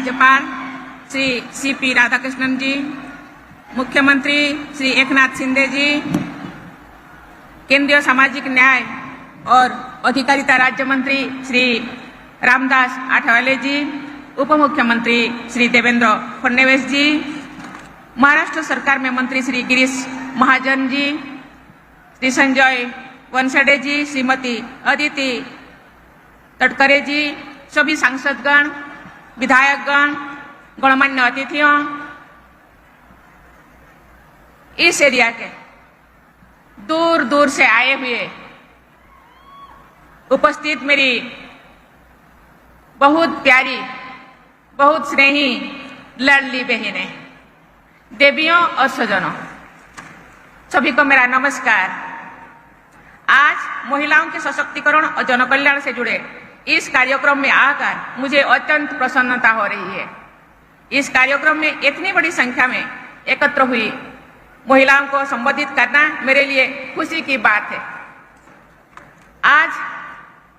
राज्यपाल श्री CP राधाकृष्णन जी, मुख्यमंत्री श्री एकनाथ शिंदे जी, केंद्रीय सामाजिक न्याय और अधिकारिता राज्य मंत्री श्री रामदास आठवले जी, उप मुख्यमंत्री श्री देवेंद्र फडणवीस जी, महाराष्ट्र सरकार में मंत्री श्री गिरीश महाजन जी, श्री संजय वनसडे जी, श्रीमती अदिति तटकरे जी, सभी सांसदगण, विधायकगण, गणमान्य अतिथियों, इस एरिया के दूर दूर से आए हुए उपस्थित मेरी बहुत प्यारी, बहुत स्नेही लाडली बहनें, देवियों और सज्जनों, सभी को मेरा नमस्कार। आज महिलाओं के सशक्तिकरण और जनकल्याण से जुड़े इस कार्यक्रम में आकर मुझे अत्यंत प्रसन्नता हो रही है। इस कार्यक्रम में इतनी बड़ी संख्या में एकत्र हुई महिलाओं को संबोधित करना मेरे लिए खुशी की बात है। आज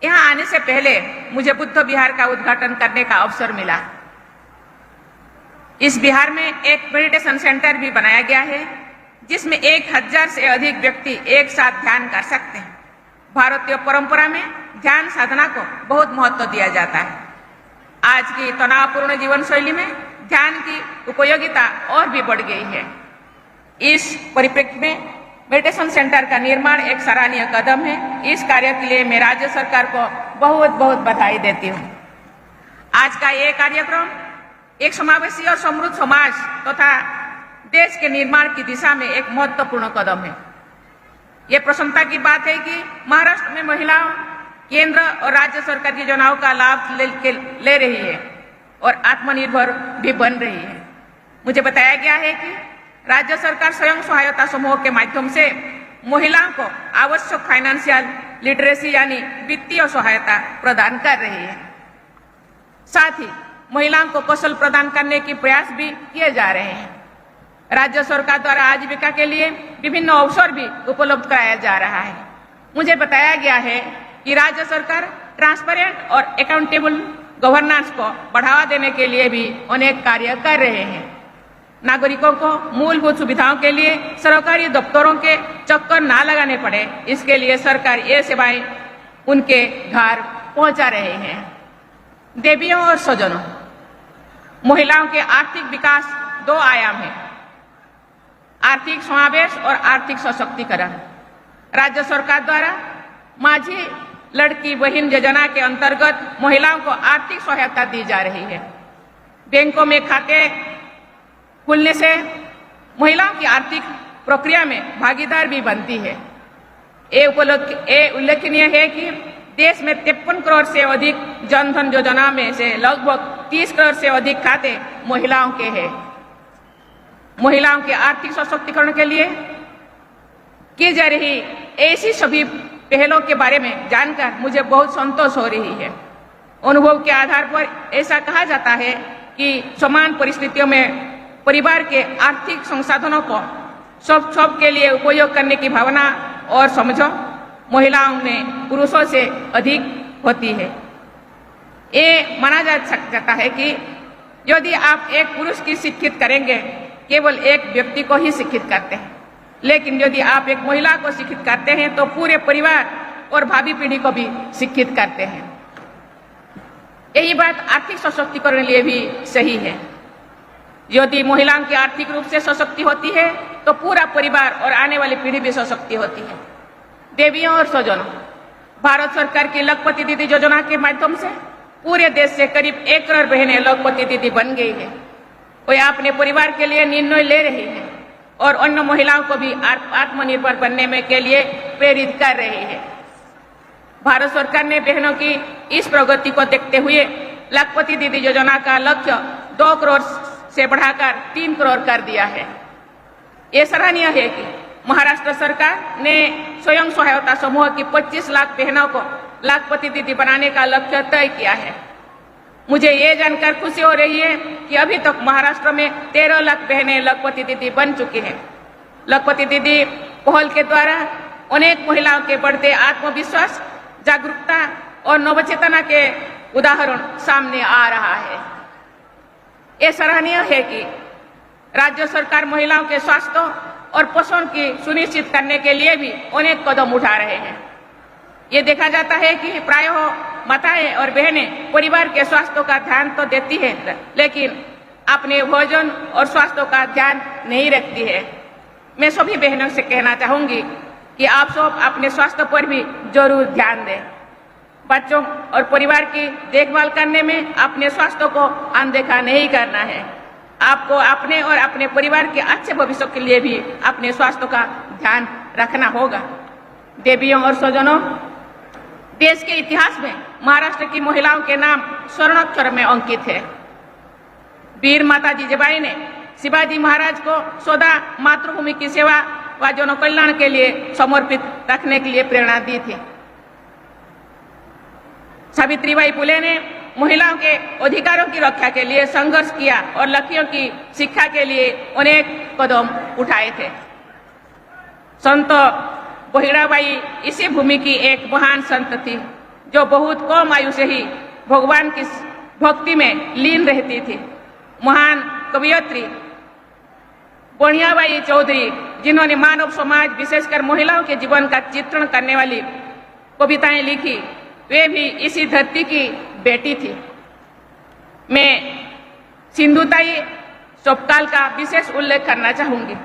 यहाँ आने से पहले मुझे बुद्ध विहार का उद्घाटन करने का अवसर मिला। इस विहार में एक मेडिटेशन सेंटर भी बनाया गया है, जिसमें 1000 से अधिक व्यक्ति एक साथ ध्यान कर सकते हैं। भारतीय परंपरा में ध्यान साधना को बहुत महत्व दिया जाता है। आज की तनावपूर्ण जीवन शैली में ध्यान की उपयोगिता और भी बढ़ गई है। इस परिप्रेक्ष्य में मेडिटेशन सेंटर का निर्माण एक सराहनीय कदम है। इस कार्य के लिए मैं राज्य सरकार को बहुत बहुत बधाई देती हूँ। आज का ये कार्यक्रम एक समावेशी और समृद्ध समाज तथा देश के निर्माण की दिशा में एक महत्वपूर्ण कदम है। ये प्रसन्नता की बात है कि महाराष्ट्र में महिलाओं केंद्र और राज्य सरकार की योजनाओं का लाभ ले रही है और आत्मनिर्भर भी बन रही है। मुझे बताया गया है कि राज्य सरकार स्वयं सहायता समूह के माध्यम से महिलाओं को आवश्यक फाइनेंशियल लिटरेसी यानी वित्तीय सहायता प्रदान कर रही है। साथ ही महिलाओं को कौशल प्रदान करने के प्रयास भी किए जा रहे हैं। राज्य सरकार द्वारा आजीविका के लिए विभिन्न अवसर भी उपलब्ध कराया जा रहा है। मुझे बताया गया है कि राज्य सरकार ट्रांसपेरेंट और अकाउंटेबल गवर्नेंस को बढ़ावा देने के लिए भी अनेक कार्य कर रहे हैं। नागरिकों को मूलभूत सुविधाओं के लिए सरकारी दफ्तरों के चक्कर ना लगाने पड़े, इसके लिए सरकार ये सेवाएं उनके घर पहुंचा रहे हैं। देवियों और सज्जनों, महिलाओं के आर्थिक विकास 2 आयाम है, आर्थिक समावेश और आर्थिक सशक्तिकरण। राज्य सरकार द्वारा माझी लड़की बहन योजना के अंतर्गत महिलाओं को आर्थिक सहायता दी जा रही है। बैंकों में खाते खुलने से महिलाओं की आर्थिक प्रक्रिया में भागीदार भी बनती है। ये उल्लेखनीय है कि देश में 53 करोड़ से अधिक जनधन योजना में से लगभग 30 करोड़ से अधिक खाते महिलाओं के हैं। महिलाओं के आर्थिक सशक्तिकरण के लिए की जा रही ऐसी सभी पहलों के बारे में जानकर मुझे बहुत संतोष हो रही है। अनुभव के आधार पर ऐसा कहा जाता है कि समान परिस्थितियों में परिवार के आर्थिक संसाधनों को सब के लिए उपयोग करने की भावना और समझ महिलाओं में पुरुषों से अधिक होती है। ये माना जा सकता है कि यदि आप एक पुरुष की शिक्षित करेंगे, केवल एक व्यक्ति को ही शिक्षित करते हैं, लेकिन यदि आप एक महिला को शिक्षित करते हैं तो पूरे परिवार और भावी पीढ़ी को भी शिक्षित करते हैं। यही बात आर्थिक सशक्तिकरण के लिए भी सही है। यदि महिलाओं की आर्थिक रूप से सशक्ति होती है तो पूरा परिवार और आने वाली पीढ़ी भी सशक्ति होती है। देवियों और सज्जनों, भारत सरकार की लखपति दीदी योजना के माध्यम से पूरे देश से करीब 1 करोड़ बहनें लखपति दीदी बन गई है। वे अपने परिवार के लिए निर्णय ले रही है और अन्य महिलाओं को भी आत्मनिर्भर बनने में के लिए प्रेरित कर रही है। भारत सरकार ने बहनों की इस प्रगति को देखते हुए लखपति दीदी योजना का लक्ष्य 2 करोड़ से बढ़ाकर 3 करोड़ कर दिया है। ये सराहनीय है कि महाराष्ट्र सरकार ने स्वयं सहायता समूह की 25 लाख बहनों को लखपति दीदी बनाने का लक्ष्य तय किया है। मुझे ये जानकर खुशी हो रही है कि अभी तक महाराष्ट्र में 13 लाख बहनें लखपति दीदी बन चुकी हैं। लखपति दीदी पहल के द्वारा अनेक महिलाओं के बढ़ते आत्मविश्वास, जागरूकता और नवचेतना के उदाहरण सामने आ रहा है। ये सराहनीय है कि राज्य सरकार महिलाओं के स्वास्थ्य और पोषण की सुनिश्चित करने के लिए भी अनेक कदम उठा रहे हैं। ये देखा जाता है कि प्रायः माताएं और बहनें परिवार के स्वास्थ्य का ध्यान तो देती है, लेकिन अपने भोजन और स्वास्थ्य का ध्यान नहीं रखती है। मैं सभी बहनों से कहना चाहूंगी कि आप सब अपने स्वास्थ्य पर भी जरूर ध्यान दें। बच्चों और परिवार की देखभाल करने में अपने स्वास्थ्य को अनदेखा नहीं करना है। आपको अपने और अपने परिवार के अच्छे भविष्य के लिए भी अपने स्वास्थ्य का ध्यान रखना होगा। देवियों और स्वजनों, देश के इतिहास में महाराष्ट्र की महिलाओं के नाम स्वर्णाक्षर में अंकित है। वीर माता जिजाबाई ने शिवाजी महाराज को सदा मातृभूमि की सेवा व जन कल्याण के लिए समर्पित रखने के लिए प्रेरणा दी थी। सावित्रीबाई फुले ने महिलाओं के अधिकारों की रक्षा के लिए संघर्ष किया और लड़कियों की शिक्षा के लिए अनेक कदम उठाए थे। संत बहिराबाई इसी भूमि की एक महान संत थी, जो बहुत कम आयु से ही भगवान की भक्ति में लीन रहती थी। महान कवयित्री बनियाबाई चौधरी, जिन्होंने मानव समाज विशेषकर महिलाओं के जीवन का चित्रण करने वाली कविताएं लिखी, वे भी इसी धरती की बेटी थी। मैं सिंधुताई सोपकाल का विशेष उल्लेख करना चाहूंगी।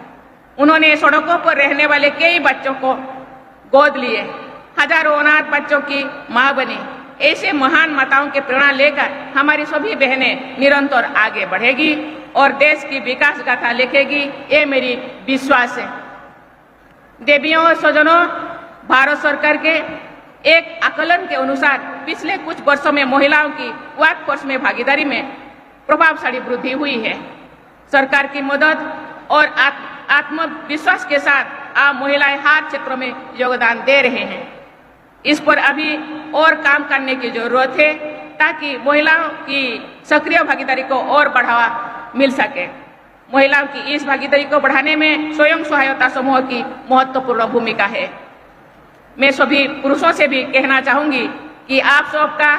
उन्होंने सड़कों पर रहने वाले कई बच्चों को गोद लिए, हजारों अनाथ बच्चों की मां बनी। ऐसे महान माताओं के प्रेरणा लेकर हमारी सभी बहनें निरंतर आगे बढ़ेगी और देश की विकास गाथा लिखेगी, ये मेरी विश्वास है। देवियों और स्वजनों, भारत सरकार के एक आकलन के अनुसार पिछले कुछ वर्षों में महिलाओं की वर्कफोर्स में भागीदारी में प्रभावशाली वृद्धि हुई है। सरकार की मदद और आत्मविश्वास के साथ आप महिलाएं हर क्षेत्रों में योगदान दे रहे हैं। इस पर अभी और काम करने की जरूरत है, ताकि महिलाओं की सक्रिय भागीदारी को और बढ़ावा मिल सके। महिलाओं की इस भागीदारी को बढ़ाने में स्वयं सहायता समूह की महत्वपूर्ण भूमिका है। मैं सभी पुरुषों से भी कहना चाहूंगी कि आप सबका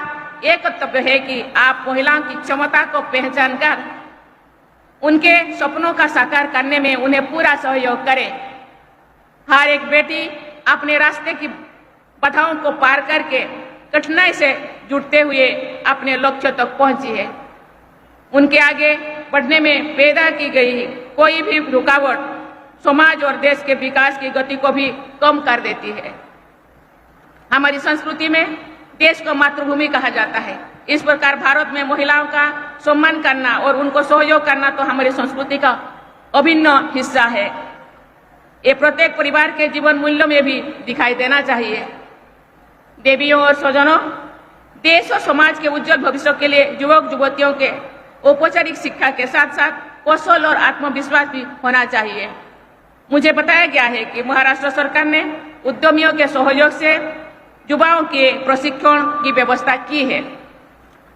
एक कर्तव्य है कि आप महिलाओं की क्षमता को पहचान कर उनके सपनों का साकार करने में उन्हें पूरा सहयोग करें। हर एक बेटी अपने रास्ते की बाधाओं को पार करके कठिनाई से जुड़ते हुए अपने लक्ष्य तक पहुंची है। उनके आगे बढ़ने में पैदा की गई कोई भी रुकावट समाज और देश के विकास की गति को भी कम कर देती है। हमारी संस्कृति में देश को मातृभूमि कहा जाता है। इस प्रकार भारत में महिलाओं का सम्मान करना और उनको सहयोग करना तो हमारी संस्कृति का अभिन्न हिस्सा है। ये प्रत्येक परिवार के जीवन मूल्यों में भी दिखाई देना चाहिए। देवियों और स्वजनों, देश और समाज के उज्जवल भविष्य के लिए युवक युवतियों के औपचारिक शिक्षा के साथ साथ कौशल और आत्मविश्वास भी होना चाहिए। मुझे बताया गया है कि महाराष्ट्र सरकार ने उद्यमियों के सहयोग से युवाओं के प्रशिक्षण की व्यवस्था की है।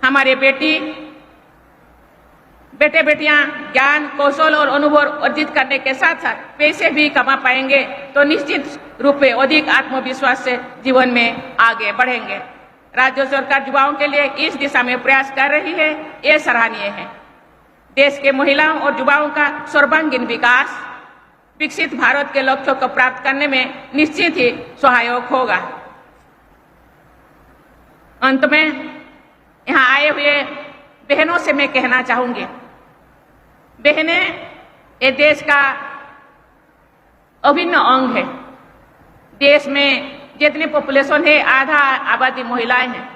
हमारे बेटे बेटियां ज्ञान, कौशल और अनुभव अर्जित करने के साथ साथ पैसे भी कमा पाएंगे तो निश्चित रूप में अधिक आत्मविश्वास से जीवन में आगे बढ़ेंगे। राज्य सरकार युवाओं के लिए इस दिशा में प्रयास कर रही है, ये सराहनीय है। देश के महिलाओं और युवाओं का सर्वांगीण विकास विकसित भारत के लक्ष्यों को प्राप्त करने में निश्चित ही सहायक होगा। अंत में यहाँ आए हुए बहनों से मैं कहना चाहूंगी, बहनें ये देश का अभिन्न अंग है। देश में जितनी पॉपुलेशन है आधा आबादी महिलाएं हैं।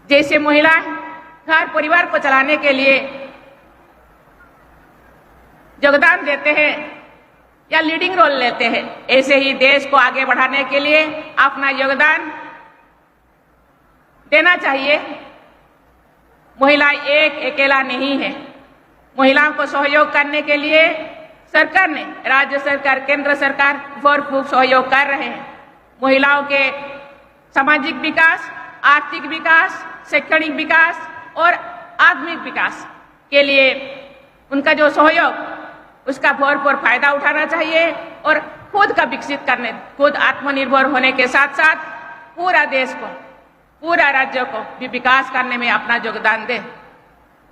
जैसे महिलाएं घर परिवार को चलाने के लिए योगदान देते हैं या लीडिंग रोल लेते हैं, ऐसे ही देश को आगे बढ़ाने के लिए अपना योगदान देना चाहिए। महिला एक अकेला नहीं है। महिलाओं को सहयोग करने के लिए सरकार ने, राज्य सरकार, केंद्र सरकार भरपूर सहयोग कर रहे हैं। महिलाओं के सामाजिक विकास, आर्थिक विकास, शैक्षणिक विकास और आत्मिक विकास के लिए उनका जो सहयोग, उसका भरपूर फायदा उठाना चाहिए और खुद का विकसित करने, खुद आत्मनिर्भर होने के साथ साथ पूरा देश को, पूरा राज्य को भी विकास करने में अपना योगदान दे।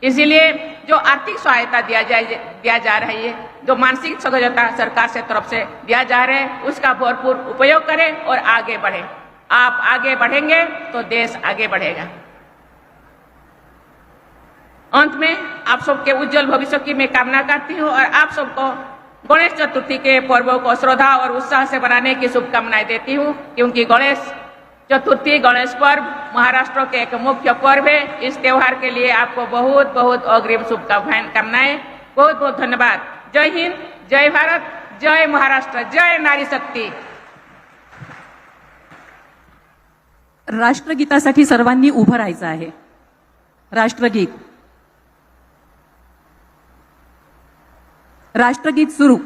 इसीलिए जो आर्थिक सहायता दिया जा रही है, जो मानसिक सहयोगिता सरकार से तरफ से दिया जा रहा है, उसका भरपूर उपयोग करें और आगे बढ़ें। आप आगे बढ़ेंगे तो देश आगे बढ़ेगा। अंत में आप सबके उज्जवल भविष्य की मैं कामना करती हूँ और आप सबको गणेश चतुर्थी के पर्व को श्रद्धा और उत्साह से बनाने की शुभकामनाएं देती हूँ, क्योंकि गणेश चतुर्थी, गणेश पर्व महाराष्ट्र के एक मुख्य पर्व है। इस त्योहार के लिए आपको बहुत बहुत अग्रिम शुभकामनाएं। बहुत बहुत धन्यवाद। जय हिंद, जय भारत, जय महाराष्ट्र, जय नारी शक्ती। राष्ट्रगीतासाठी सर्वांनी उभं राहायचं आहे। राष्ट्रगीत सुरू।